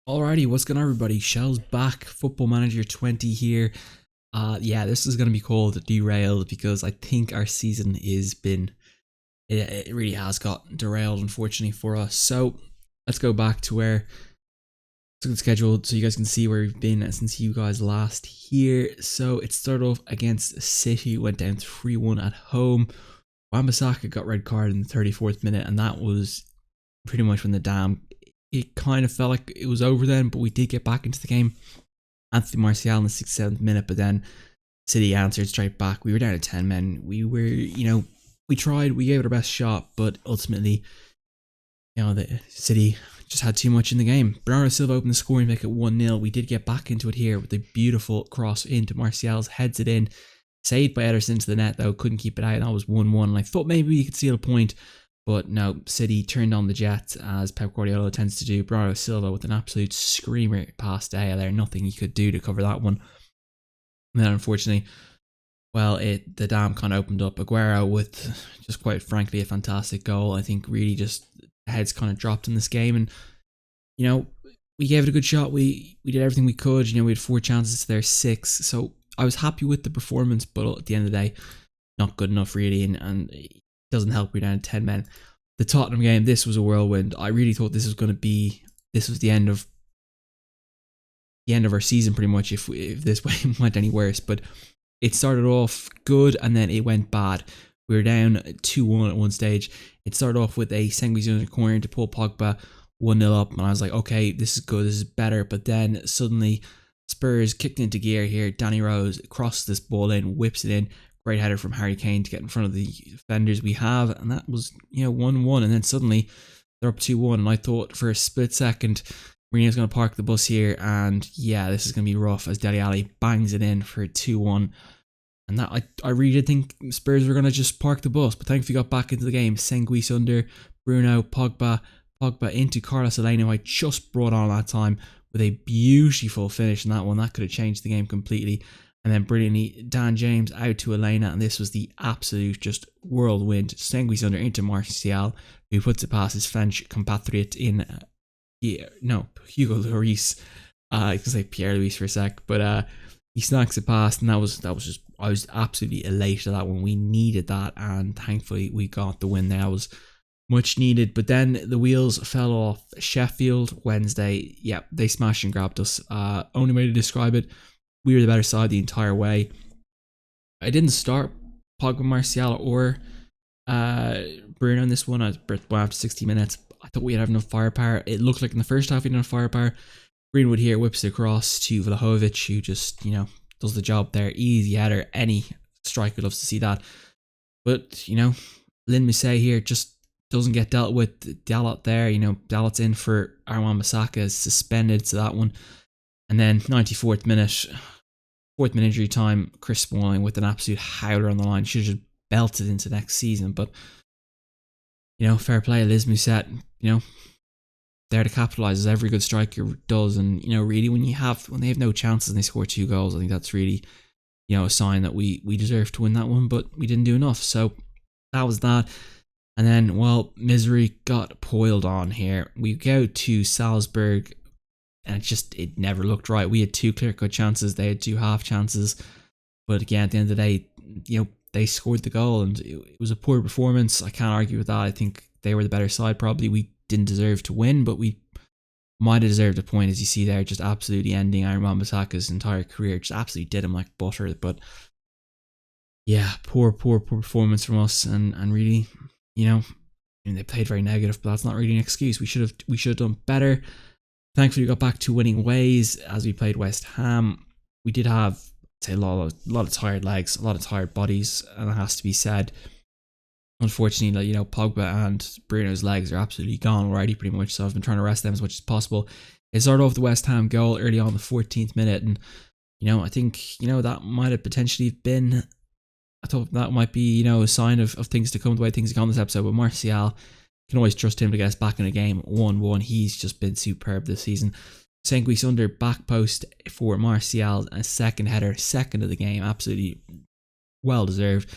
Alrighty, what's going on everybody? Shellz back, Football Manager 20 here. Yeah, this is going to be called Derailed because I think our season it really has got derailed unfortunately for us. So let's go back to where it's a good schedule so you guys can see where we've been since you guys last here. So it started off against City, went down 3-1 at home. Wan-Bissaka got red card in the 34th minute, and that was pretty much when it kind of felt like it was over then, but we did get back into the game. Anthony Martial in the 67th minute, but then City answered straight back. We were down to 10 men. We were, we tried, we gave it our best shot, but ultimately, the City just had too much in the game. Bernardo Silva opened the scoring, make it 1-0. We did get back into it here with a beautiful cross into Martial's, heads it in. Saved by Ederson to the net though, couldn't keep it out. That was 1-1, and I thought maybe we could steal a point. But no, City turned on the Jets as Pep Guardiola tends to do. Bernardo Silva with an absolute screamer past Daya there. Nothing he could do to cover that one. And then unfortunately, the dam kind of opened up. Aguero with just quite frankly a fantastic goal. I think really just heads kind of dropped in this game. And, we gave it a good shot. We did everything we could. We had 4 chances to their 6. So I was happy with the performance. But at the end of the day, not good enough really. And doesn't help we're down to 10 men. The Tottenham game, this was a whirlwind. I really thought this was the end of our season pretty much if this way went any worse. But it started off good and then it went bad. We were down 2-1 at one stage. It started off with a Sengui's corner to pull Pogba 1-0 up, and I was like, okay, this is good, this is better. But then suddenly Spurs kicked into gear here. Danny Rose crosses this ball in, whips it in. Great header from Harry Kane to get in front of the defenders we have, and that was 1-1. And then suddenly they're up 2-1, and I thought for a split second Mourinho's going to park the bus here, and yeah, this is going to be rough as Dele Alli bangs it in for 2-1. And that I really did think Spurs were going to just park the bus, but thankfully got back into the game. Senguis under Bruno, Pogba into Carlos Elena, who I just brought on that time with a beautiful finish in that one. That could have changed the game completely. And then brilliantly, Dan James out to Elena, and this was the absolute just whirlwind. Senguis under into Martial, who puts it past his French compatriot in, Hugo Lloris. I can say Pierre Louis for a sec, but he snacks it past, and that was just, I was absolutely elated at that one. We needed that, and thankfully we got the win there. That was much needed. But then the wheels fell off. Sheffield Wednesday, yeah, they smashed and grabbed us. Only way to describe it, we were the better side the entire way. I didn't start Pogba, Martial or Bruno in this one. I was after 60 minutes. I thought we'd have enough firepower. It looked like in the first half we had enough firepower. Greenwood here whips it across to Vlahovic, who just, does the job there. Easy header. Any striker loves to see that. But, Lynn Musset here just doesn't get dealt with. Dalot there, Dalot's in for Wan-Bissaka, is suspended to that one. And then 94th minute, 4th minute injury time, Chris Smalling with an absolute howler on the line. Should have just belted into next season. But, fair play, Liz Musset, there to capitalise as every good striker does. And, really when they have no chances and they score 2 goals, I think that's really, a sign that we deserve to win that one, but we didn't do enough. So that was that. And then, misery got piled on here. We go to Salzburg, and it never looked right. We had 2 clear-cut chances. They had 2 half chances. But again, at the end of the day, they scored the goal, and it was a poor performance. I can't argue with that. I think they were the better side probably. We didn't deserve to win, but we might have deserved a point, as you see there, just absolutely ending Wan-Bissaka's entire career. Just absolutely did him like butter. But yeah, poor performance from us, and really, they played very negative, but that's not really an excuse. We should have done better. Thankfully, we got back to winning ways as we played West Ham. We did have, I'd say, a lot of tired legs, a lot of tired bodies, and it has to be said. Unfortunately, Pogba and Bruno's legs are absolutely gone already, pretty much. So I've been trying to rest them as much as possible. It started off the West Ham goal early on the 14th minute, and I think that might have potentially been. I thought that might be a sign of things to come, the way things have gone this episode. But Martial, can always trust him to get us back in a game. 1-1. He's just been superb this season. Senguis under back post for Martial, a second header, second of the game, absolutely well deserved.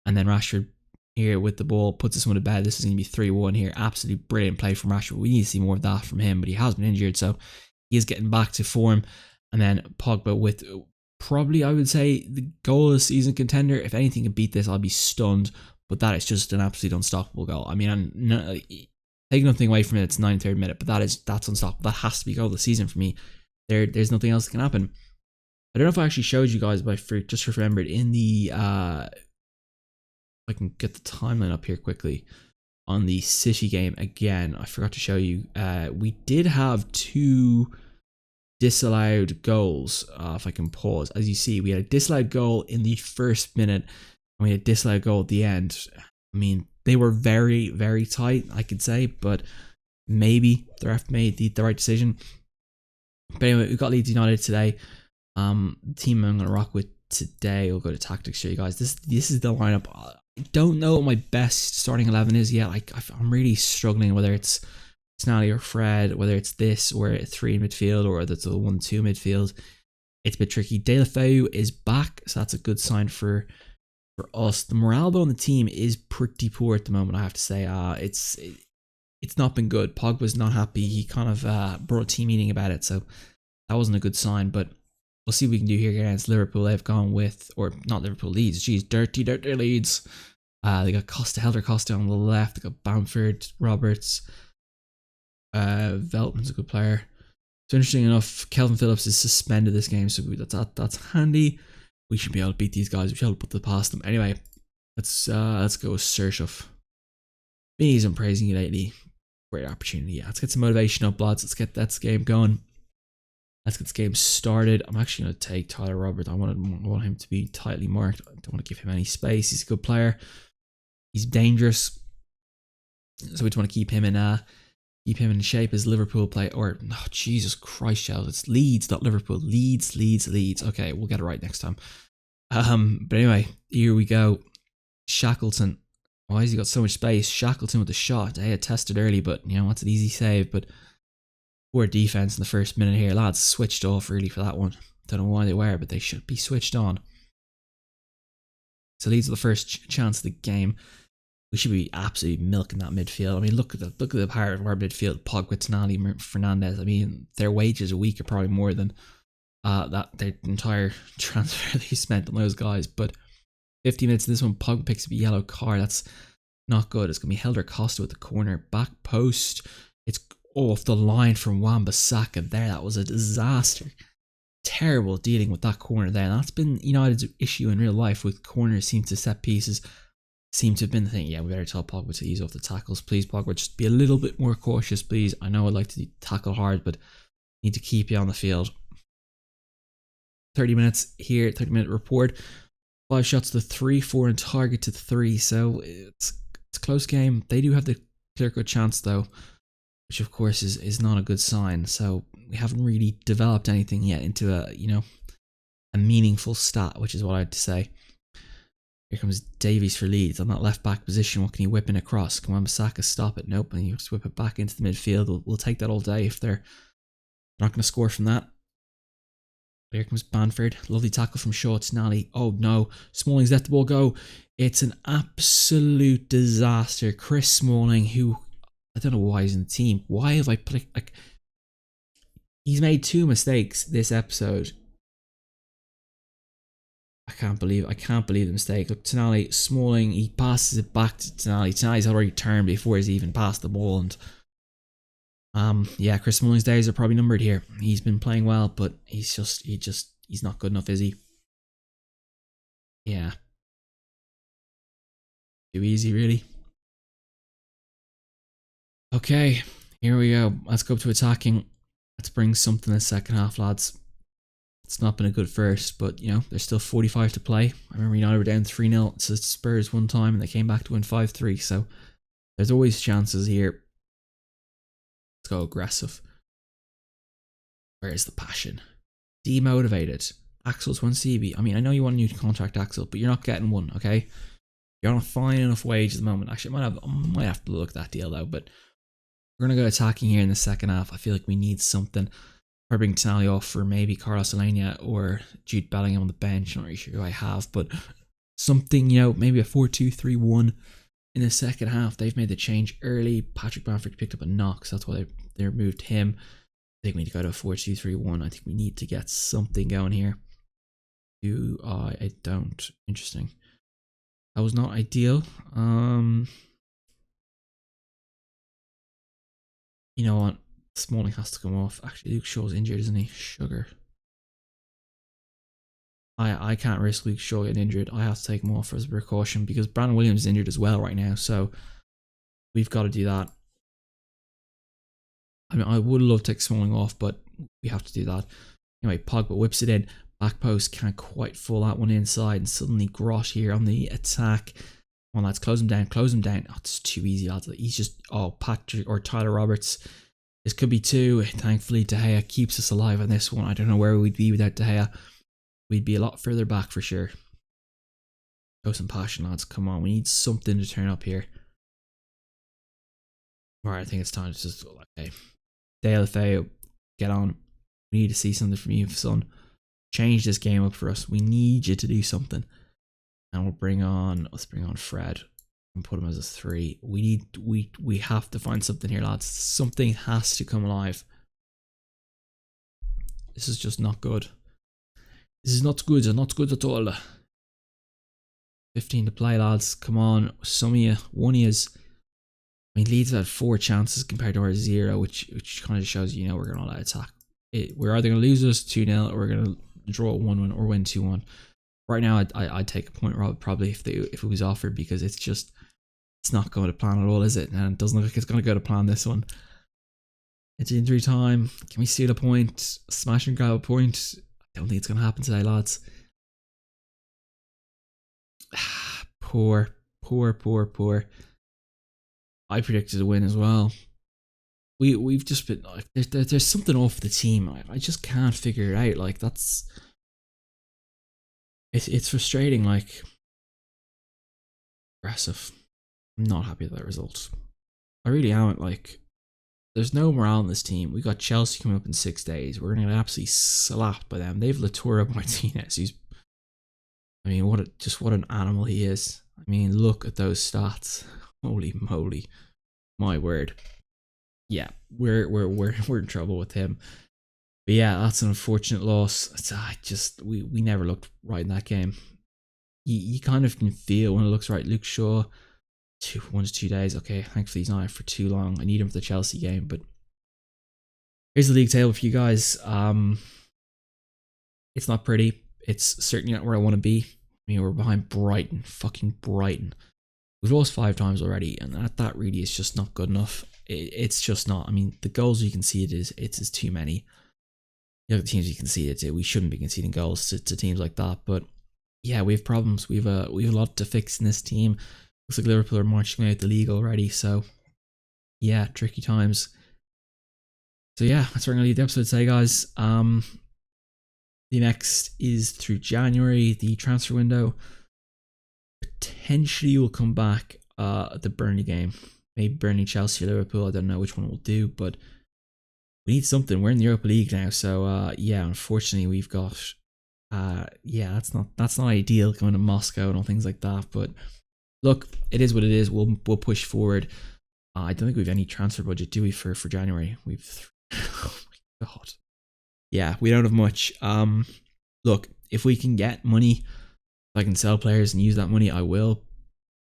And then Rashford here with the ball puts this one to bed. This is going to be 3-1 here. Absolutely brilliant play from Rashford. We need to see more of that from him, but he has been injured, so he is getting back to form. And then Pogba with probably, I would say, the goal of the season contender. If anything can beat this, I'll be stunned. But that is just an absolute unstoppable goal. I mean, I'm not, taking nothing away from it, it's 93rd minute, but that's unstoppable. That has to be goal of the season for me. There's nothing else that can happen. I don't know if I actually showed you guys, but I just remembered in the if I can get the timeline up here quickly on the City game again. I forgot to show you. We did have 2 disallowed goals. If I can pause, as you see, we had a disallowed goal in the first minute, and we had a disallowed goal at the end. I mean, they were very, very tight, I could say, but maybe the ref made the right decision. But anyway, we've got Leeds United today. The team I'm going to rock with today, I'll go to tactics, show you guys. This is the lineup. I don't know what my best starting 11 is yet. I'm really struggling whether it's Snally or Fred, whether it's this or a 3 in midfield, or whether it's a 1-2 midfield. It's a bit tricky. De La Feu is back, so that's a good sign for us. The morale though on the team is pretty poor at the moment, I have to say. It's not been good. Pogba's not happy. He kind of brought a team meeting about it, so that wasn't a good sign. But we'll see what we can do here against Liverpool. They've gone with, or not Liverpool, Leeds. Jeez, dirty Leeds. They got Helder Costa on the left. They got Bamford, Roberts. Veltman's a good player. So interesting enough, Kelvin Phillips is suspended this game, so that's handy. We should be able to beat these guys. We should be able to put it past them. Anyway, let's go with Sershov. He's praising you lately. Great opportunity. Yeah, let's get some motivation up, lads. Let's get that game going. Let's get this game started. I'm actually going to take Tyler Roberts. I want him to be tightly marked. I don't want to give him any space. He's a good player. He's dangerous. So we just want to keep him in shape as Liverpool play. Or, oh, Jesus Christ, Shellz. It's Leeds, not Liverpool. Leeds. Okay, we'll get it right next time. But anyway, here we go. Shackleton. Why has he got so much space? Shackleton with the shot. They had tested early, but you know, that's an easy save. But poor defense in the first minute here. Lads switched off really for that one. Don't know why they were, but they should be switched on. So Leeds are the first chance of the game. We should be absolutely milking that midfield. I mean, look at the power of our midfield. Pogba, Tonali, Fernandez. I mean, their wages a week are probably more than their entire transfer they spent on those guys. But 50 minutes in this one, Pogba picks up a yellow card. That's not good. It's going to be Helder Costa with the corner. Back post. It's off the line from Wan-Bissaka there. That was a disaster. Terrible dealing with that corner there. And that's been United's issue in real life with corners. Seem to set pieces. Seem to have been the thing. Yeah, we better tell Pogba to ease off the tackles. Please, Pogba, just be a little bit more cautious, please. I know I'd like to tackle hard, but need to keep you on the field. 30 minutes here, 30-minute report. 5 shots to 3, 4 on target to 3. So it's a close game. They do have the clear-cut chance, though, which of course is not a good sign. So we haven't really developed anything yet into a meaningful stat, which is what I had to say. Here comes Davies for Leeds on that left back position. What can he whip in across? Come on, Bissaka, stop it. Nope, and you just whip it back into the midfield. We'll take that all day if they're not going to score from that. Here comes Bamford. Lovely tackle from Shaw. Tonali. Oh no, Smalling's let the ball go. It's an absolute disaster. Chris Smalling, who I don't know why he's in the team. Why have I put he's made 2 mistakes this episode. I can't believe the mistake. Look, Tonali, Smalling, he passes it back to Tonali. Tonali's already turned before he's even passed the ball, and yeah, Chris Smalling's days are probably numbered here. He's been playing well, but he's not good enough, is he? Yeah. Too easy, really. Okay, here we go. Let's go up to attacking. Let's bring something in the second half, lads. It's not been a good first, but there's still 45 to play. I remember United were down 3-0 to Spurs one time, and they came back to win 5-3. So there's always chances here. Let's go aggressive. Where is the passion? Demotivated. Axel's 1CB. I mean, I know you want a new contract, Axel, but you're not getting one, okay? You're on a fine enough wage at the moment. Actually, I might have to look at that deal though, but we're going to go attacking here in the second half. I feel like we need something. Or bring Tonali off for maybe Carlos Alenia or Jude Bellingham on the bench. Not really sure who I have, but something, maybe a 4-2-3-1 in the second half. They've made the change early. Patrick Bamford picked up a knock, so that's why they removed him. think we need to go to a 4-2-3-1. I think we need to get something going here. I don't. Interesting. That was not ideal. You know what? Smalling has to come off. Actually, Luke Shaw's injured, isn't he? Sugar. I can't risk Luke Shaw getting injured. I have to take him off as a precaution because Brandon Williams is injured as well right now. So we've got to do that. I mean, I would love to take Smalling off, but we have to do that. Anyway, Pogba whips it in. Back post, can't quite fall that one inside. And suddenly Grot here on the attack. Come on, lads, close him down, close him down. Oh, it's too easy, lads. He's just, Patrick or Tyler Roberts. This could be two. Thankfully, De Gea keeps us alive on this one. I don't know where we'd be without De Gea. We'd be a lot further back for sure. Show some passion, lads. Come on, we need something to turn up here. Alright, I think it's time to just, okay. Dale Feo, get on. We need to see something from you, son. Change this game up for us. We need you to do something. And let's bring on Fred and put him as a 3. We have to find something here, lads. Something has to come alive. This is just not good. This is not good. Not good at all. 15 to play, lads. Come on. Some of you. One is. I mean, Leeds had 4 chances compared to our 0, which kind of shows you know we're going to let attack. We're either going to lose this 2-0 or we're going to draw 1-1 or win 2-1. Right now, I'd take a point probably if it was offered because it's not going to plan at all, is it? And it doesn't look like it's going to go to plan this one. It's injury time. Can we steal a point? Smash and grab a point? I don't think it's going to happen today, lads. Poor. I predicted a win as well. We've just been like there's something off the team. I just can't figure it out. Like it's frustrating. Like aggressive. I'm not happy with that result. I really am. Like there's no morale in this team. We got Chelsea coming up in 6 days. We're gonna get absolutely slapped by them. They've Lautaro Martinez. I mean, what an animal he is. I mean, look at those stats. Holy moly, my word. Yeah, we're in trouble with him. But yeah, that's an unfortunate loss. We never looked right in that game. You kind of can feel when it looks right. Luke Shaw, 1 to 2 days. Okay, thankfully he's not out for too long. I need him for the Chelsea game. But here's the league table for you guys. It's not pretty. It's certainly not where I want to be. I mean, we're behind Brighton, fucking Brighton. We've lost 5 times already, and that really is just not good enough. It's just not. I mean, the goals you concede it's too many. You know, the teams you concede we shouldn't be conceding goals to teams like that. But yeah, we have problems. We have a lot to fix in this team. Looks like Liverpool are marching out the league already. So yeah, tricky times. So yeah, that's where I'm gonna leave the episode today, guys. The next is through January, the transfer window. Potentially will come back at the Burnley game. Maybe Burnley, Chelsea, or Liverpool. I don't know which one we'll do, but we need something. We're in the Europa League now, so yeah, unfortunately we've got yeah, that's not ideal going to Moscow and all things like that. But look, it is what it is. We'll push forward. I don't think we have any transfer budget, do we, for January? Oh my god. Yeah, we don't have much. Look, if we can get money, if I can sell players and use that money, I will.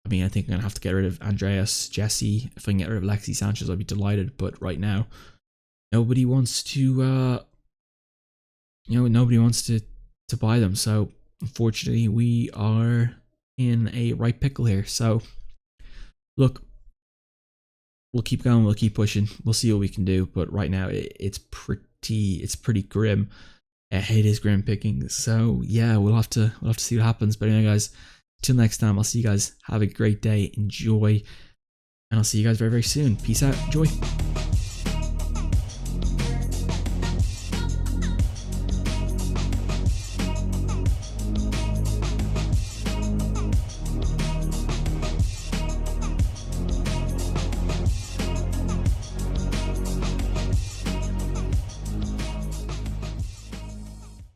I mean, I think I'm going to have to get rid of Andreas, Jesse. If I can get rid of Alexis Sanchez, I'll be delighted. But right now, nobody wants to, nobody wants to buy them. So, unfortunately, we are in a right pickle here. So, look, we'll keep going. We'll keep pushing. We'll see what we can do. But right now, it's pretty grim. It is grim picking. So yeah, we'll have to see what happens. But anyway, guys, till next time, I'll see you guys. Have a great day. Enjoy, and I'll see you guys very, very soon. Peace out. Enjoy.